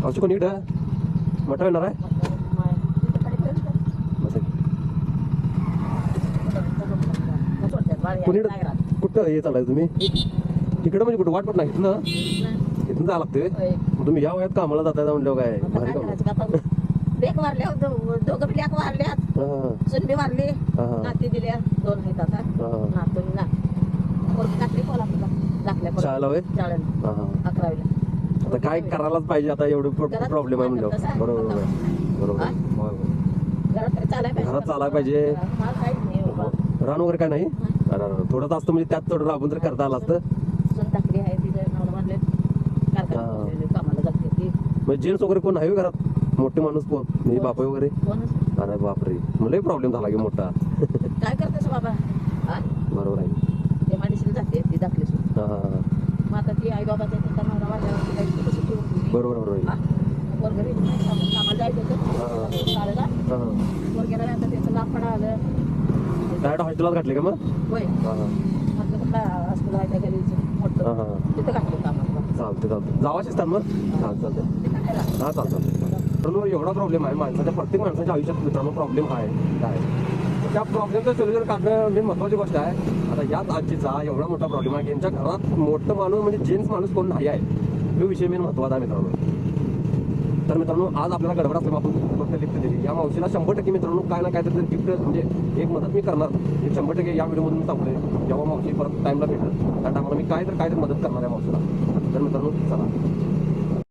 मावशी कोणी इकडं मोठा येणार आहे कोणीकडं कुठं हे चालाय तुम्ही इकडं म्हणजे कुठं वाटपट नाही इथनं इथून जावं लागते मग तुम्ही या वयात कामाला जाताय म्हणल्यावर काय भारी काम लेक वारल्या दोघं लेक वारल्यात सुनबी वारली नाती दिल्या 2 आहेत आता नातून ना नातली कोल्हापूरला दाखल्या शाळेला होय 11वीला आता काय करायलाच पाहिजे आता एवढं प्रॉब्लेम आहे म्हणजे बरोबर बरोबर घरात चालायला पाहिजे रान वगैरे काय नाही थोडंच असतं म्हणजे त्यात थोडं राबून तर करता आलं असतं टाकली आहे तिचं कामाला जाते ती म्हणजे जेंट्स वगैरे कोण आहे घरात मोठे माणूस कोण म्हणजे बापा वगैरे अरे बापरे मला प्रॉब्लेम झाला की मोठा काय करतेस बाबा बरोबर आहे ते माणशी जाते ती दाखली मग आता ती आई बाबाच्या बरोबर बरोबर घरी कामाला जायचं शाळेला वगैरे आता त्याचं लापडा आलं डायरेक्ट हॉस्टेलात घातले का मग होय म्हटलं कुठला हॉस्टेल आहे त्या घरी मोठं तिथं घातलं कामाला चालते जावा शिस्तात मग चालतं हा चालतं एवढा प्रॉब्लेम आहे माणसाच्या प्रत्येक माणसाच्या आयुष्यात मित्रांनो प्रॉब्लेम आहे काय त्या प्रॉब्लेमचं सोल्युशन काढणं मेन महत्वाची गोष्ट आहे आता याच आजीचा एवढा मोठा प्रॉब्लेम आहे की यांच्या घरात मोठं माणूस म्हणजे जेंट्स माणूस कोण नाही आहे तो विषय मेन महत्वाचा आहे मित्रांनो तर मित्रांनो आज आपल्याला गडबड असल्यामुळे आपण फक्त लिफ्ट दिली या मावशीला 100% मित्रांनो काय ना काय तर गिफ्ट म्हणजे एक मदत मी करणार एक 100% या व्हिडिओमधून मी सांगतोय जेव्हा मावशी परत टाइमला भेटेल त्या टायमाला मी काय तर मदत करणार आहे मावशीला तर मित्रांनो चला